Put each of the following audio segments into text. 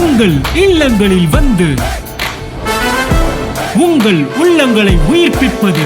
உங்கள் இல்லங்களில் வந்து உங்கள் உள்ளங்களை உயிர்ப்பிப்பது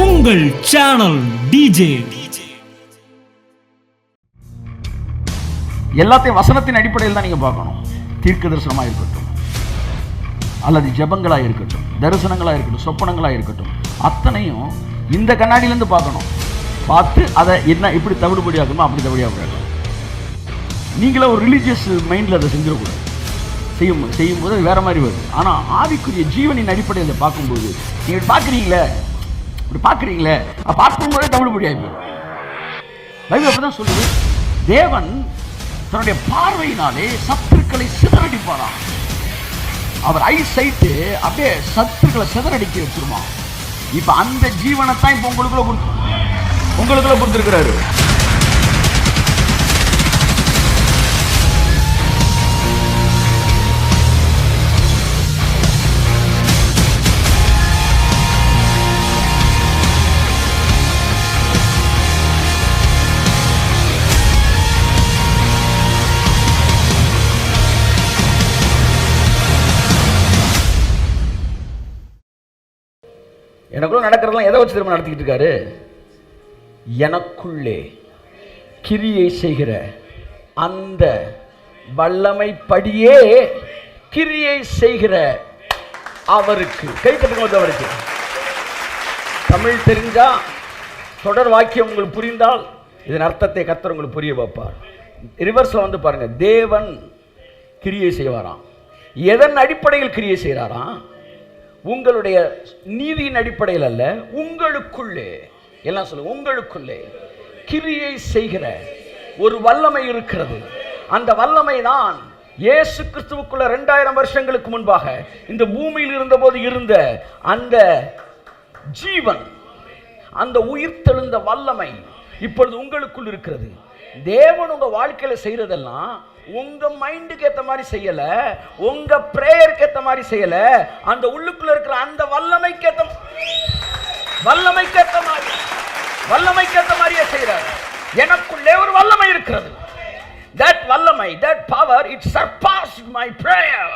உங்கள் சேனல் டிஜே. எல்லாத்தையும் வசனத்தின் அடிப்படையில் தான் நீங்க பார்க்கணும். தீர்க்க தரிசனமாக இருக்கட்டும், அல்லது ஜெபங்களாக இருக்கட்டும், தரிசனங்களாக இருக்கட்டும், சொப்பனங்களாக இருக்கட்டும், அத்தனையும் இந்த கண்ணாடியிலேருந்து பார்க்கணும். பார்த்து அதை என்ன இப்படி தவிடுபடி ஆகணுமோ அப்படி தவிடு ஆகணும். நீங்களே ஒரு ரிலீஜியஸ் மைண்டில் அதை செஞ்சிடக்கூடாது. செய்யும்போது அது வேற மாதிரி வருது. ஆனால் ஆவிக்குரிய ஜீவனின் அடிப்படையில் பார்க்கும்போது நீங்கள் பார்க்குறீங்களே, இப்படி பார்க்குறீங்களே, பார்க்கும்போதே தவிடுபடி ஆகிடும். பைபிள் அப்படி தான் சொல்லுது, தேவன் தன்னுடைய பார்வையினாலே சத்துருக்களை சிதறடிப்பாராம். அவர் ஐ சைட்டு அப்படியே சத்துருக்களை சிதறடிக்க வச்சிருமா. இப்ப அந்த ஜீவனைத்தான் இப்ப உங்களுக்குள்ள கொடுத்திருக்கிறாரு. எனக்குள்ள நடக்கிறதெல்லாம் எதை வச்சு திரும்ப நடத்திக்கிட்டு இருக்காரு? எனக்குள்ளே கிரியை செய்கிற அந்த வல்லமைப்படியே கிரியை செய்கிற அவருக்கு கை தட்டுங்க. அவருக்கு தமிழ் தெரிஞ்சா, தொடர் வாக்கியம் உங்களுக்கு புரிந்தால் இதன் அர்த்தத்தை கர்த்தர் உங்களுக்கு புரிய வைப்பார். ரிவர்ஸ்ல வந்து பாருங்க, தேவன் கிரியை செய்வாராம். எதன் அடிப்படையில் கிரியை செய்கிறாராம்? உங்களுடைய நீதியின் அடிப்படையில் அல்ல, உங்களுக்குள்ளே. எல்லாம் சொல்லுங்க, உங்களுக்குள்ளே கிரியை செய்கிற ஒரு வல்லமை இருக்கிறது. அந்த வல்லமை தான் இயேசு கிறிஸ்துவுக்குள்ள 2000 வருஷங்களுக்கு முன்பாக இந்த பூமியில் இருந்தபோது இருந்த அந்த ஜீவன், அந்த உயிர்த்தெழுந்த வல்லமை இப்பொழுது உங்களுக்குள் இருக்கிறது. தேவன் உங்க வாழ்க்கையில செய்யறதெல்லாம் உங்க மைண்டுக்கு ஏத்த மாதிரி செய்யல, உங்க பிரேயருக்கு ஏத்த மாதிரி செய்யல, அந்த உள்ளுக்குள்ள இருக்கிற அந்த வல்லமைக்கு ஏத்த மாதிரியே செய்யறாரு. எனக்குள்ளே ஒரு வல்லமை இருக்கிறது. that வல்லமை, that power, it surpassed my prayer.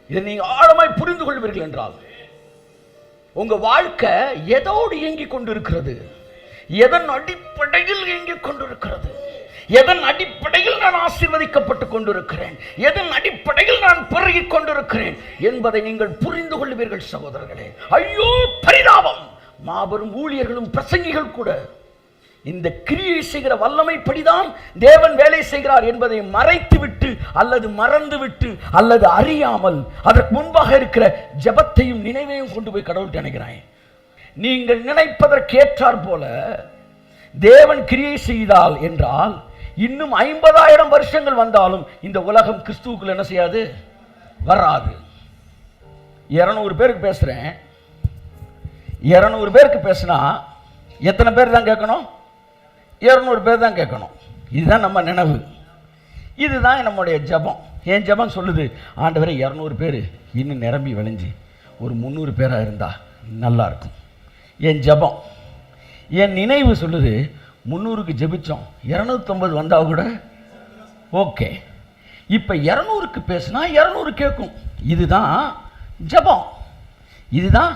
இதை நீங்க ஆழமாய் புரிந்து கொள்வீர்கள் என்றால் உங்க வாழ்க்கை எதோடு இயங்கிக் கொண்டிருக்கிறது, எதன் அடிப்படையில் இயங்கிக் கொண்டிருக்கிறது, எதன் அடிப்படையில் நான் ஆசீர்வதிக்கப்பட்டு கொண்டிருக்கிறேன், எதன் அடிப்படையில் நான் பெருகிக் கொண்டிருக்கிறேன் என்பதை நீங்கள் புரிந்து கொள்வீர்கள் சகோதரர்களே. ஐயோ பரிதாபம், மாபெரும் ஊழியர்களும் பிரசங்கிகள் கூட இந்த கிரியை செய்கிற வல்லமைப்படிதான் தேவன் வேலை செய்கிறார் என்பதை மறைத்துவிட்டு அல்லது மறந்துவிட்டு அல்லது அறியாமல் அதற்கு முன்பாக இருக்கிற ஜெபத்தையும் நினைவையும் கொண்டு போய் கடவுள்கிட்ட நினைக்கிறாய். நீங்கள் நினைப்பதற்கு ஏற்றார் போல தேவன் கிரியை செய்தால் என்றால் இன்னும் 50,000 வருஷங்கள் வந்தாலும் இந்த உலகம் கிறிஸ்துவுக்குள்ள என்ன செய்யாது, வராது. 200 பேருக்கு பேசுறேன், 200 பேருக்கு பேசினா எத்தனை பேர் தான் கேட்கணும்? 200 பேர் தான் கேட்கணும். இதுதான் நம்ம நினைவு, இதுதான் நம்முடைய ஜபம். என் ஜபம் சொல்லுது, ஆண்டவரே 200 பேர் இன்னும் நிரம்பி விளைஞ்சி ஒரு 300 பேராக இருந்தால் நல்லா இருக்கும். என் ஜபம், என் நினைவு சொல்லுது 300க்கு ஜெபிச்சோம், 250 வந்தால் கூட ஓகே. இப்போ 200க்கு பேசுனா 200 கேட்கும். இதுதான் ஜபம், இதுதான்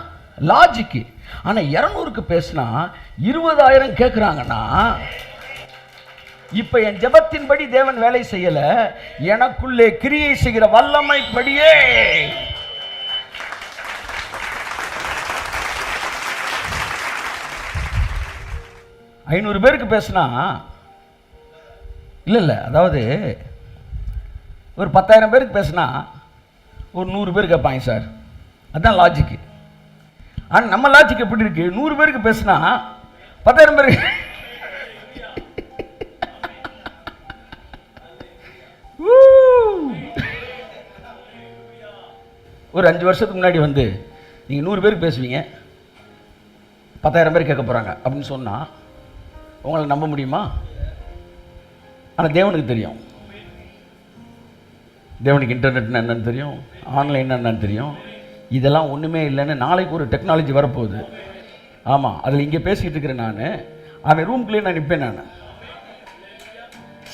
லாஜிக்கு. ஆனால் 200க்கு பேசினா 20,000 கேட்குறாங்கன்னா இப்ப என் ஜெபத்தின்படி தேவன் வேலை செய்யல, எனக்குள்ளே கிரியை செய்கிற வல்லமைப்படியே ஐநூறு பேருக்கு பேசினா இல்லை, அதாவது ஒரு 10,000 பேருக்கு பேசினா ஒரு 100 பேர் கேட்பாங்க சார், அதுதான் லாஜிக்கு. ஆனால் நம்ம லாஜிக் எப்படி இருக்கு? 100 பேருக்கு பேசினா 10,000 பேருக்கு ஒரு 5 வருஷத்துக்கு முன்னாடி வந்து நீங்கள் 100 பேருக்கு பேசுவீங்க, 10,000 பேர் கேட்க போகிறாங்க அப்படின்னு சொன்னால் உங்களை நம்ப முடியுமா? ஆனால் தேவனுக்கு தெரியும். தேவனுக்கு இன்டர்நெட்னா என்னன்னு தெரியும், ஆன்லைன் என்னன்னு தெரியும். இதெல்லாம் ஒன்றுமே இல்லைன்னு நாளைக்கு ஒரு டெக்னாலஜி வரப்போகுது. ஆமாம், அதில் இங்கே பேசிக்கிட்டு இருக்கிறேன் நான். அவன் ரூம்குள்ளேயே நான் நிற்பேன். நான்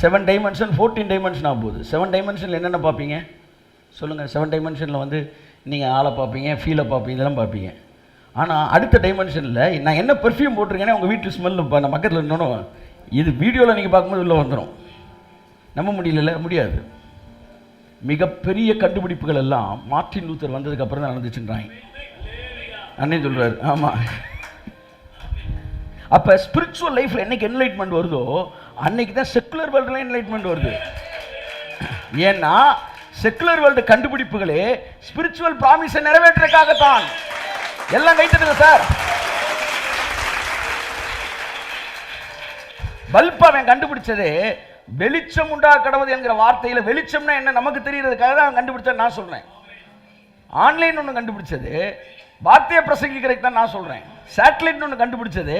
7 டைமென்ஷன் 14 டைமென்ஷன் ஆக போகுது. 7 டைமென்ஷனில் என்னென்ன பார்ப்பீங்க சொல்லுங்கள்? 7 டைமென்ஷனில் வந்து நீங்கள் ஆளை பார்ப்பீங்க, ஃபீலை பார்ப்பீங்க, இதெல்லாம் பார்ப்பீங்க. ஆனால் அடுத்த டைமென்ஷனில் நான் என்ன பெர்ஃப்யூம் போட்டிருக்கேனே உங்கள் வீட்டு ஸ்மெல்லு நான் பக்கத்தில் இருந்தோம். இது வீடியோவில் நீங்கள் பார்க்கும்போது உள்ளே வந்துடும். நம்ப முடியல? முடியாது. மிகப்பெரிய கண்டுபிடிப்புகள் எல்லாம் மார்ட்டின் லூத்தர் வந்ததுக்கு அப்புறம் தான் நடந்துச்சுன்றாங்க. அண்ணே சொல்கிறார். ஆமாம். அப்போ ஸ்பிரிச்சுவல் லைஃப்பில் என்னைக்கு என்லைட்மெண்ட் வருதோ அன்னைக்கு தான் செக்குலர் வேர்ல்டில் என்லைட்மெண்ட் வருது. ஏன்னா செக்குலர் வேர்ல்டு கண்டுபிடிப்புகளே ஸ்பிரிச்சுவல் ப்ராமிஸை நிறைவேற்றுறதுக்காகத்தான். எல்லாம் கைத்தட்டுங்க சார். பல்ப் அவன் கண்டுபிடிச்சதே வெளிச்சம் உண்டா கடவுது என்கிற வார்த்தையில் வெளிச்சம்னா என்ன நமக்கு தெரியறதுக்காக தான் அவன் கண்டுபிடிச்சா நான் சொல்றேன். ஆன்லைன் ஒன்று கண்டுபிடிச்சது வார்த்தையை பிரசங்கிக்கிறதுக்கு தான் நான் சொல்றேன். சேட்டலைட் ஒன்று கண்டுபிடிச்சது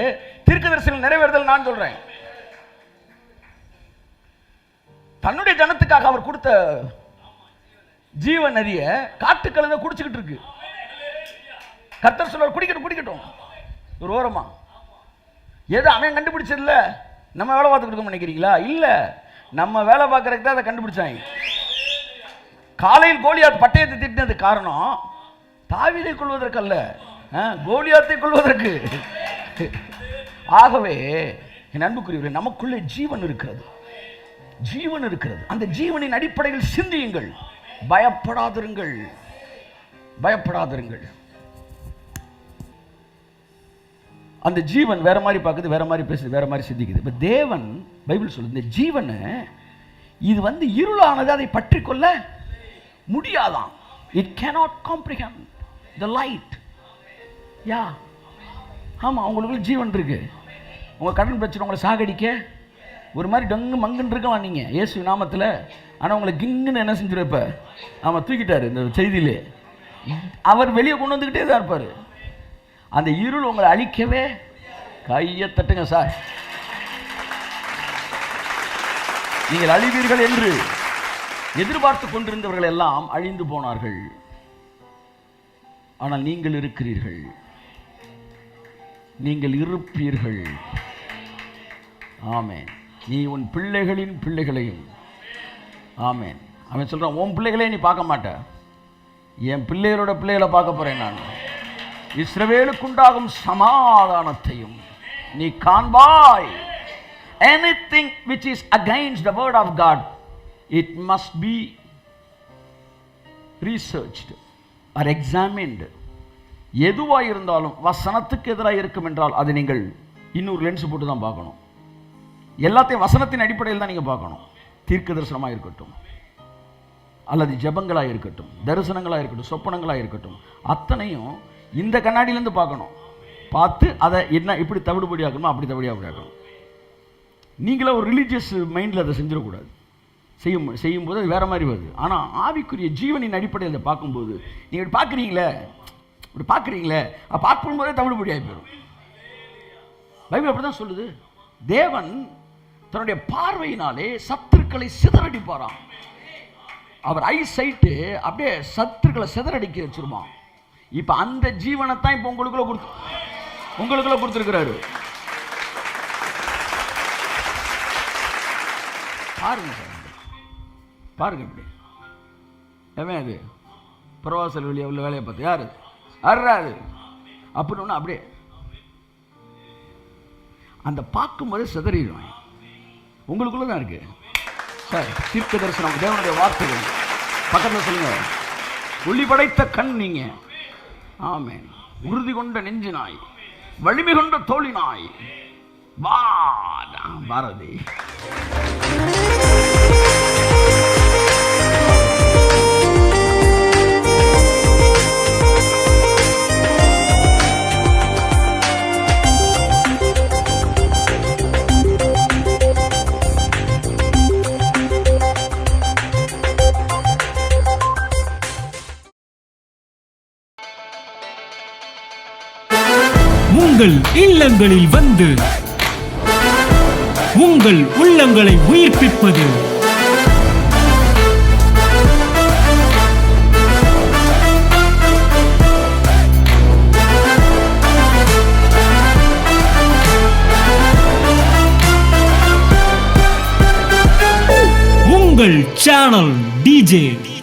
தீர்க்கதரிசனம் நிறைவேறுதல் நான் சொல்றேன். தன்னுடைய ஜனத்துக்காக அவர் கொடுத்த ஜீவ நதிய காட்டுக்கழுதை குடிச்சுக்கிட்டு இருக்கு. கர்த்தர் சொல்றார் குடிக்கட்டும் குடிக்கட்டும். ஒரு ஓரமா ஏதோ அவன் கண்டுபிடிச்சது இல்ல, நம்ம வேலை பார்த்துக்கிட்டு நினைக்கிறீங்களா? இல்ல, நம்ம வேலை பார்க்கறதுக்கு தான் அதை கண்டுபிடிச்சாங்க. காலையில் கோலியாத் பட்டயத்தை திட்டினது காரணம் தாவீதை கொள்வதற்கு அல்ல, கோலியாத்தை கொள்வதற்கு. ஆகவே என் அன்புக்குரியவர்களே, நமக்குள்ளே ஜீவன் இருக்கிறது, ஜீவன் இருக்கிறது. அந்த ஜீவனின் அடிப்படையில் சிந்தியுங்கள், பயப்படாதிருங்கள், பயப்படாதிருங்கள். அந்த ஜீவன் வேற மாதிரி பார்க்குது, வேற மாதிரி பேசுது, வேற மாதிரி சிந்திக்குது. இப்போ தேவன் பைபிள் சொல்லுது இந்த ஜீவனை இது வந்து இருளானது அதை பற்றி கொள்ள முடியாதான். It cannot comprehend the light. Yeah ஆமாம், உங்களுக்கு ஜீவன் இருக்கு. உங்கள் கடன் பிரச்சனை உங்களை சாகடிக்க ஒரு மாதிரி டங்கு மங்குன்னு இருக்கலாம் நீங்கள் இயேசு நாமத்தில். ஆனால் உங்களை கிங்குன்னு என்ன செஞ்சிருப்ப? ஆமாம், தூக்கிட்டாரு இந்த செய்தியிலே. அவர் வெளியே கொண்டு வந்துக்கிட்டே தான் இருப்பார். அந்த இருள் உங்களை அழிக்கவே கையை தட்டுங்க சார். நீங்கள் அழிவீர்கள் என்று எதிர்பார்த்து கொண்டிருந்தவர்கள் எல்லாம் அழிந்து போனார்கள். ஆனால் நீங்கள் இருக்கிறீர்கள், நீங்கள் இருப்பீர்கள். ஆமென். நீ உன் பிள்ளைகளின் பிள்ளைகளையும். ஆமென். அவன் சொல்றான், உன் பிள்ளைகளே நீ பார்க்க மாட்ட, என் பிள்ளைகளோட பிள்ளைகளை பார்க்க போறேன் நான். இஸ்ரவேலுக்குண்டாகும் சமாதானத்தையும் நீ காண்பாய். Anything which is against the word of God, it must be researched or examined. எதுவாக இருந்தாலும் வசனத்துக்கு எதிராக இருக்கும் என்றால் அதை நீங்கள் இன்னொரு லென்ஸ் போட்டு தான் பார்க்கணும். எல்லாத்தையும் வசனத்தின் அடிப்படையில் தான் நீங்கள் பார்க்கணும். தீர்க்க தரிசனமாக இருக்கட்டும், அல்லது ஜெபங்களாக இருக்கட்டும், தரிசனங்களாக இருக்கட்டும், சொப்பனங்களாக இருக்கட்டும், அத்தனையும் இந்த கண்ணாடியிலேருந்து பார்க்கணும். பார்த்து அதை என்ன இப்படி தவிடுபடி ஆக்கணுமோ அப்படி தவிடு ஆக்கணும். நீங்களே ஒரு ரிலீஜியஸ் மைண்டில் அதை செஞ்சிடக்கூடாது. செய்யும்போது அது வேறு மாதிரி வருது. ஆனால் ஆவிக்குரிய ஜீவனின் அடிப்படையில் அதை பார்க்கும்போது நீங்கள் இப்படி பார்க்குறீங்களே, இப்படி பார்க்குறீங்களே, பார்க்கும்போதே தவிடுபடி ஆகி போயிடும். பைபிள் அப்படி தான் சொல்லுது. தேவன் தன்னுடைய பார்வையினாலே சத்துருக்களை சிதறடிப்பாராம். அவர் ஐ சைட்டு அப்படியே சத்துருக்களை சிதறடிக்க வச்சிருமா. இப்போ அந்த ஜீவனை தான் இப்போ உங்களுக்குள்ள கொடுத்துருக்கிறாரு. பாருங்க சார், பாருங்க இப்படி எவன் அது பிரவாசல் வெளியே உள்ள வேலையை பார்த்து யாரு அறாது அப்படின்னு அப்படியே அந்த பார்க்கும்போதே சிதறிடுவாங்க. உங்களுக்குள்ள தான் இருக்கு சார். தீர்க்க தரிசனம் தேவனுடைய வார்த்தைகள் பக்கத்தில் சொல்லுங்க. ஒளி படைத்த கண் நீங்க. ஆமென். உறுதி கொண்ட நெஞ்சு நாய், வலிமை கொண்ட தோழி நாய். வா பாரதி. உங்கள் இல்லங்களில் வந்து உங்கள் உள்ளங்களை உயிர்ப்பிப்பது உங்கள் சேனல் டிஜே.